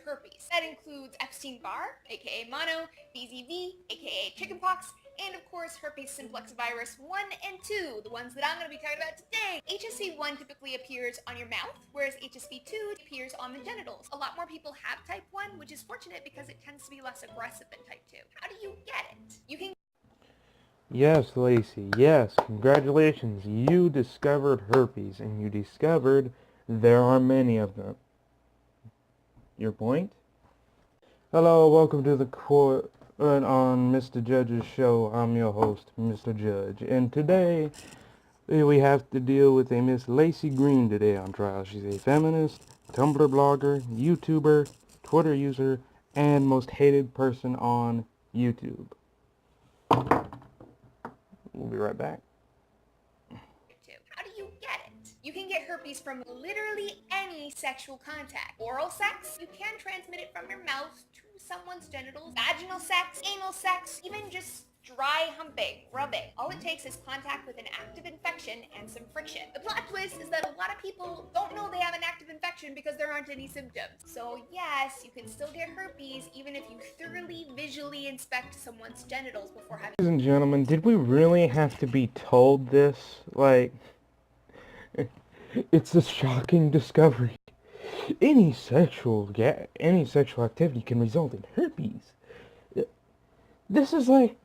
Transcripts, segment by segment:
herpes. That includes Epstein-Barr, aka mono, BZV, aka chickenpox, and of course herpes simplex virus 1 and 2, the ones that I'm going to be talking about today. HSV1 typically appears on your mouth, whereas HSV2 appears on the genitals. A lot more people have type 1, which is fortunate because it tends to be less aggressive than type 2. How do you get it? You can Yes, Lacey, yes, congratulations. You discovered herpes, and you discovered there are many of them. Your point? Hello, welcome to the court on Mr. Judge's show. I'm your host, Mr. Judge, and today we have to deal with a Miss Lacey Green today on trial. She's a feminist, Tumblr blogger, YouTuber, Twitter user, and most hated person on YouTube. We'll be right back. How do you get it? You can get herpes from literally any sexual contact. Oral sex, you can transmit it from your mouth to someone's genitals. Vaginal sex, anal sex, even just dry humping, rubbing. All it takes is contact with an active infection and some friction. The plot twist is that a lot of people don't know they have an active infection because there aren't any symptoms. So yes, you can still get herpes even if you thoroughly visually inspect someone's genitals before having... Ladies and gentlemen, did we really have to be told this? Like, it's a shocking discovery. Any sexual activity can result in herpes. This is like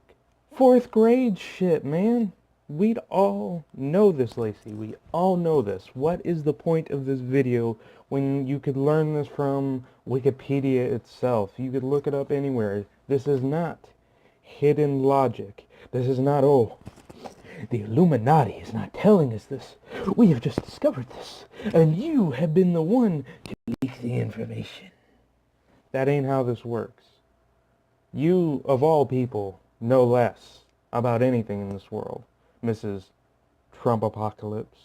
4th grade shit, man. We'd all know this, Lacey. We all know this. What is the point of this video when you could learn this from Wikipedia itself? You could look it up anywhere. This is not hidden logic. This is not, oh, the Illuminati is not telling us this. We have just discovered this, and you have been the one to leak the information. That ain't how this works. You, of all people, know less about anything in this world, Mrs. Trump Apocalypse.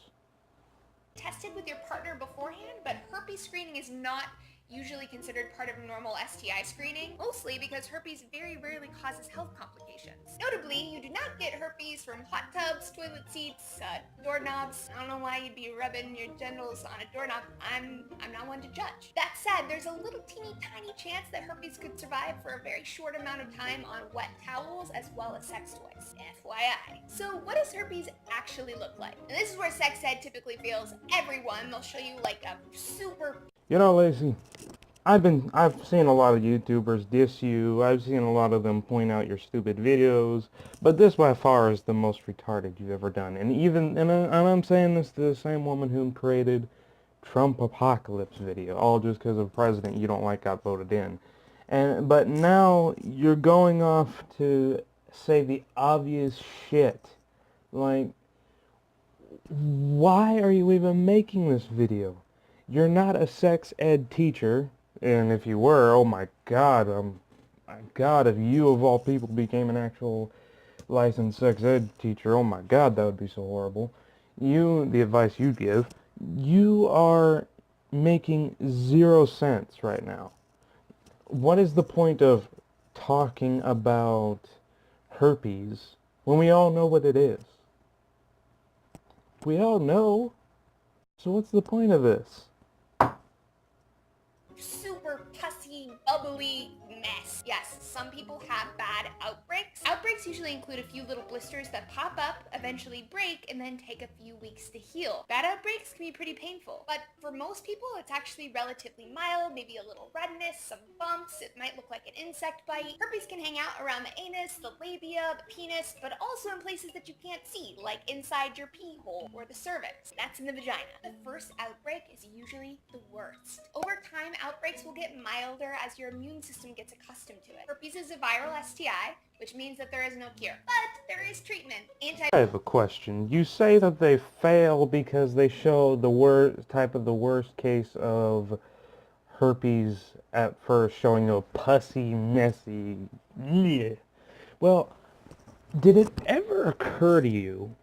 Tested with your partner beforehand, but herpes screening is not usually considered part of normal STI screening, mostly because herpes very rarely causes health complications. Notably, you do not get herpes from hot tubs, toilet seats, doorknobs. I don't know why you'd be rubbing your genitals on a doorknob. I'm not one to judge. That said, there's a little teeny tiny chance that herpes could survive for a very short amount of time on wet towels as well as sex toys. FYI. So what does herpes actually look like? And this is where sex ed typically fails everyone. They'll show you like a super... You know, Lacey, I've seen a lot of YouTubers diss you. I've seen a lot of them point out your stupid videos, but this by far is the most retarded you've ever done. And I'm saying this to the same woman who created Trump Apocalypse video, all just because a president you don't like got voted in. But now you're going off to say the obvious shit. Like, why are you even making this video? You're not a sex ed teacher, and if you were, oh my god, if you of all people became an actual licensed sex ed teacher, oh my god, that would be so horrible. The advice you give, you are making 0 sense right now. What is the point of talking about herpes when we all know what it is? We all know. So what's the point of this? Super pussy, bubbly mess. Yes, some people have bad outbreaks. Outbreaks usually include a few little blisters that pop up, eventually break, and then take a few weeks to heal. Bad outbreaks can be pretty painful, but for most people it's actually relatively mild, maybe a little redness, some bumps, it might look like an insect bite. Herpes can hang out around the anus, the labia, the penis, but also in places that you can't see, like inside your pee hole or the cervix. That's in the vagina. The first outbreak is usually the worst. Over time, outbreaks will get milder as your immune system gets accustomed to it. Herpes is a viral STI, which means that there is no cure, but there is treatment. I have a question. You say that they fail because they show the worst case of herpes at first, showing a pussy, messy, bleh. Well, did it ever occur to you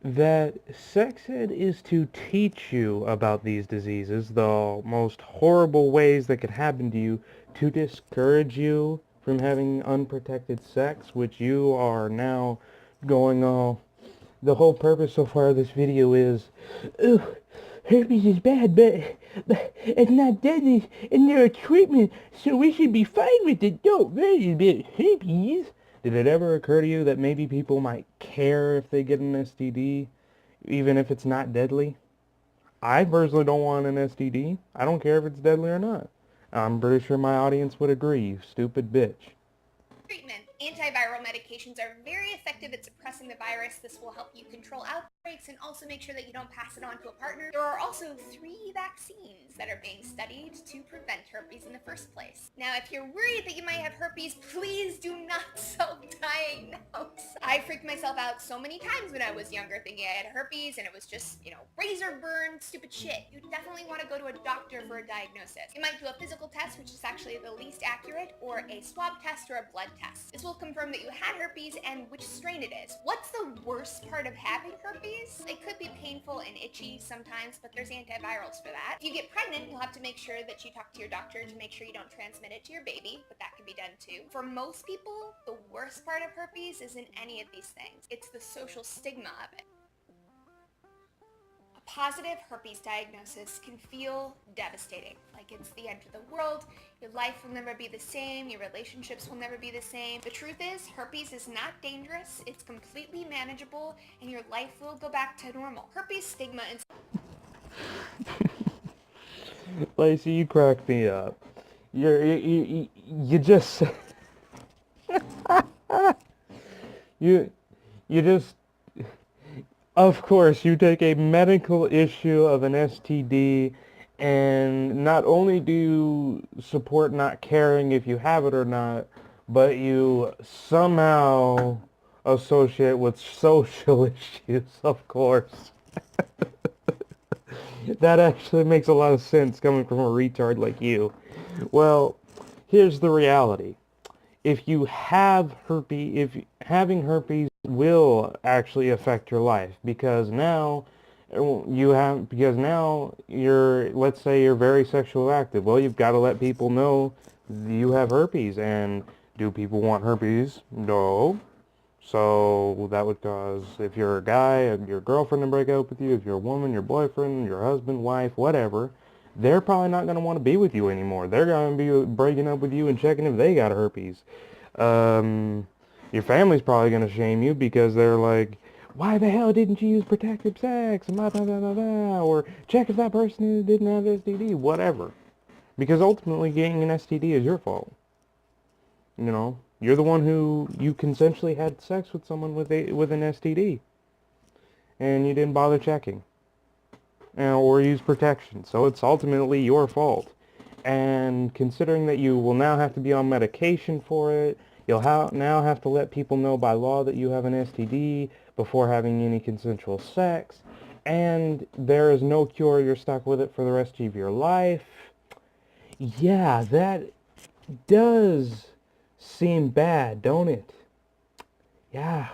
that sex ed is to teach you about these diseases, the most horrible ways that could happen to you, to discourage you from having unprotected sex, which you are now going all... The whole purpose so far of this video is, ooh, herpes is bad, but it's not deadly, and there are treatment, so we should be fine with it. Don't worry about herpes. Did it ever occur to you that maybe people might care if they get an STD, even if it's not deadly? I personally don't want an STD. I don't care if it's deadly or not. I'm pretty sure my audience would agree, you stupid bitch. Treatment. Antiviral medications are very effective at suppressing the virus. This will help you control outbreaks and also make sure that you don't pass it on to a partner. There are also 3 vaccines that are being studied to prevent herpes in the first place. Now, if you're worried that you might have herpes, please do not self-diagnose. I freaked myself out so many times when I was younger thinking I had herpes and it was just, razor burn, stupid shit. You definitely want to go to a doctor for a diagnosis. You might do a physical test, which is actually the least accurate, or a swab test or a blood test. This will confirm that you had herpes and which strain it is. What's the worst part of having herpes? It could be painful and itchy sometimes, but there's antivirals for that. If you get pregnant, you'll have to make sure that you talk to your doctor to make sure you don't transmit it to your baby, but that can be done too. For most people, the worst part of herpes isn't any of these things. It's the social stigma of it. Positive herpes diagnosis can feel devastating, like it's the end of the world, your life will never be the same, your relationships will never be the same. The truth is, herpes is not dangerous, it's completely manageable, and your life will go back to normal. Herpes stigma and... Lacey, you cracked me up. You just... you just... Of course, you take a medical issue of an STD, and not only do you support not caring if you have it or not, but you somehow associate with social issues, of course. That actually makes a lot of sense coming from a retard like you. Well, here's the reality. If you have herpes, having herpes will actually affect your life, because now you're, let's say you're very sexually active. Well, you've got to let people know you have herpes. And do people want herpes? No. So that would cause, if you're a guy, your girlfriend to break up with you. If you're a woman, your boyfriend, your husband, wife, whatever, they're probably not going to want to be with you anymore. They're going to be breaking up with you and checking if they got herpes. Your family's probably going to shame you because they're like, why the hell didn't you use protective sex? Blah, blah, blah, blah, blah. Or check if that person didn't have STD. Whatever. Because ultimately getting an STD is your fault. You're the one who you consensually had sex with someone with an STD. And you didn't bother checking. Or use protection. So it's ultimately your fault. And considering that you will now have to be on medication for it, you'll now have to let people know by law that you have an STD before having any consensual sex, and there is no cure, you're stuck with it for the rest of your life. Yeah, that does seem bad, don't it? Yeah.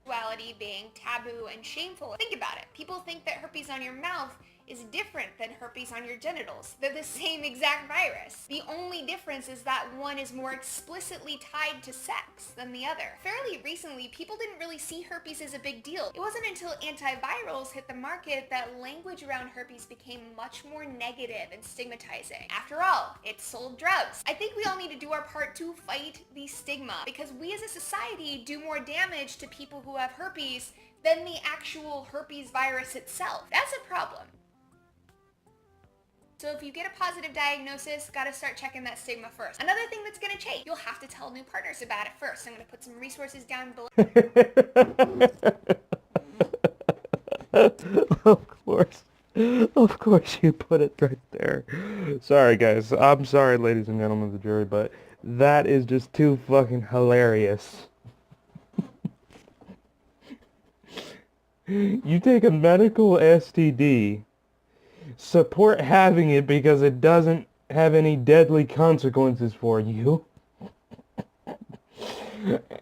Sexuality being taboo and shameful. Think about it. People think that herpes on your mouth is different than herpes on your genitals. They're the same exact virus. The only difference is that one is more explicitly tied to sex than the other. Fairly recently, people didn't really see herpes as a big deal. It wasn't until antivirals hit the market that language around herpes became much more negative and stigmatizing. After all, it sold drugs. I think we all need to do our part to fight the stigma, because we as a society do more damage to people who have herpes than the actual herpes virus itself. That's a problem. So if you get a positive diagnosis, gotta start checking that stigma first. Another thing that's gonna change, you'll have to tell new partners about it first. I'm gonna put some resources down below. Of course you put it right there. Sorry guys, I'm sorry ladies and gentlemen of the jury, but that is just too fucking hilarious. You take a medical STD, support having it because it doesn't have any deadly consequences for you,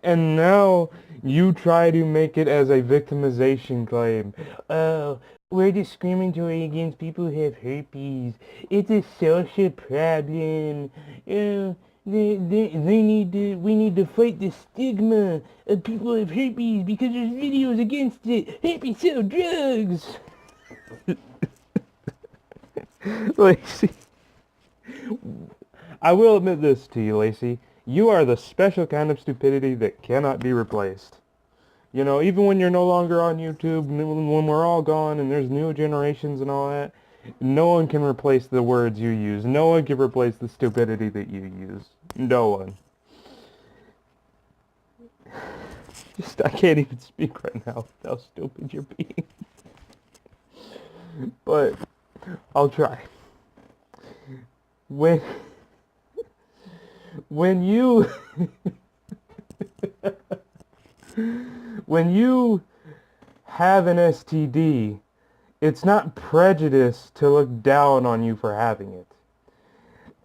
and now you try to make it as a victimization claim. Oh, we're discriminatory against people who have herpes. It's a social problem. We need to fight the stigma of people who have herpes because there's videos against it. Herpes sell drugs. Lacey, I will admit this to you, Lacey. You are the special kind of stupidity that cannot be replaced. You know, even when you're no longer on YouTube, when we're all gone and there's new generations and all that, no one can replace the words you use. No one can replace the stupidity that you use. No one. I can't even speak right now with how stupid you're being. But I'll try. When when you when you have an STD, it's not prejudice to look down on you for having it.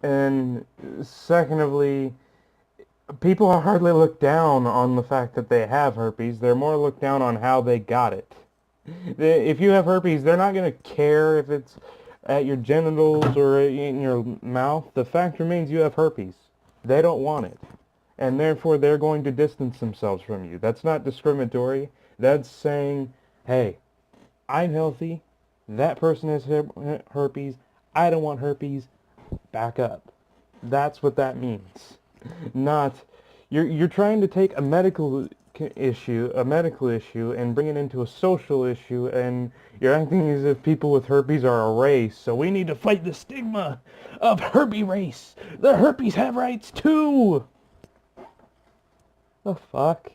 And secondly, people hardly look down on the fact that they have herpes. They're more looked down on how they got it. If you have herpes, they're not going to care if it's at your genitals or in your mouth. The fact remains you have herpes. They don't want it. And therefore, they're going to distance themselves from you. That's not discriminatory. That's saying, hey, I'm healthy. That person has herpes. I don't want herpes. Back up. That's what that means. Not, you're trying to take a medical issue, and bring it into a social issue, and you're acting as if people with herpes are a race. So we need to fight the stigma of herpes race. The herpes have rights too. The fuck?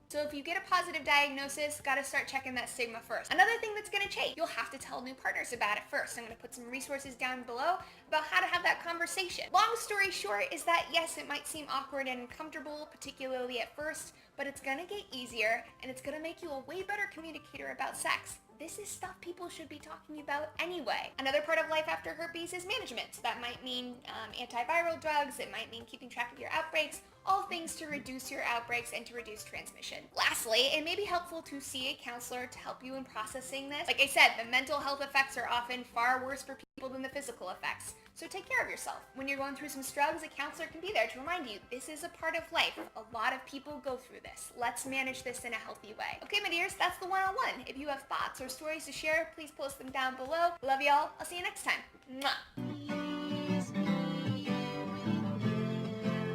So if you get a positive diagnosis, gotta start checking that stigma first. Another thing that's gonna change, you'll have to tell new partners about it first. I'm gonna put some resources down below about how to have that conversation. Long story short is that yes, it might seem awkward and uncomfortable, particularly at first, but it's gonna get easier and it's gonna make you a way better communicator about sex. This is stuff people should be talking about anyway. Another part of life after herpes is management. That might mean antiviral drugs, it might mean keeping track of your outbreaks, all things to reduce your outbreaks and to reduce transmission. Lastly, it may be helpful to see a counselor to help you in processing this. Like I said, the mental health effects are often far worse for people than the physical effects. So take care of yourself. When you're going through some struggles, a counselor can be there to remind you this is a part of life. A lot of people go through this. Let's manage this in a healthy way. Okay, my dears, that's the one-on-one. If you have thoughts or stories to share, please post them down below. Love y'all. I'll see you next time. Mwah.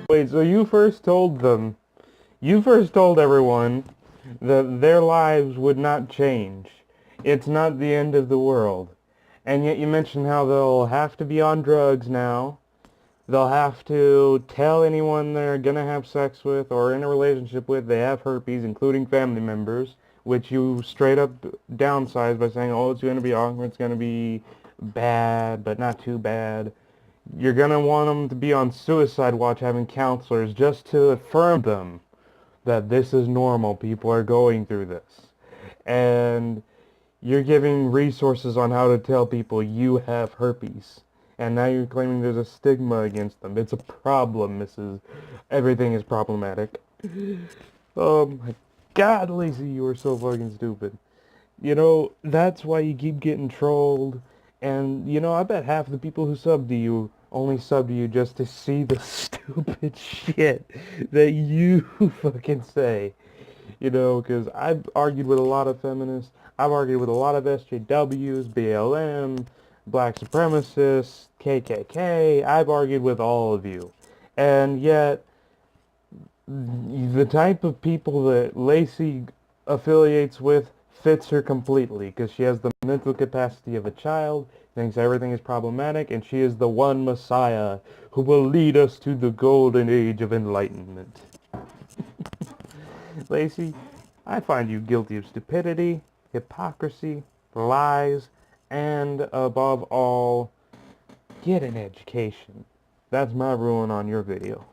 Wait, so you first told everyone that their lives would not change. It's not the end of the world. And yet you mentioned how they'll have to be on drugs now. They'll have to tell anyone they're going to have sex with or in a relationship with they have herpes, including family members, which you straight up downsized by saying, oh, it's going to be awkward, it's going to be bad, but not too bad. You're going to want them to be on suicide watch having counselors just to affirm them that this is normal. People are going through this. And you're giving resources on how to tell people you have herpes. And now you're claiming there's a stigma against them. It's a problem, Mrs. Everything is problematic. Oh my God, Lacey, you are so fucking stupid. You know, that's why you keep getting trolled. And, you know, I bet half the people who sub to you only sub to you just to see the stupid shit that you fucking say. You know, because I've argued with a lot of feminists. I've argued with a lot of SJWs, BLM, black supremacists, KKK. I've argued with all of you. And yet, the type of people that Lacey affiliates with fits her completely because she has the mental capacity of a child, thinks everything is problematic, and she is the one Messiah who will lead us to the golden age of enlightenment. Lacey, I find you guilty of stupidity, hypocrisy, lies, and above all, get an education. That's my ruling on your video.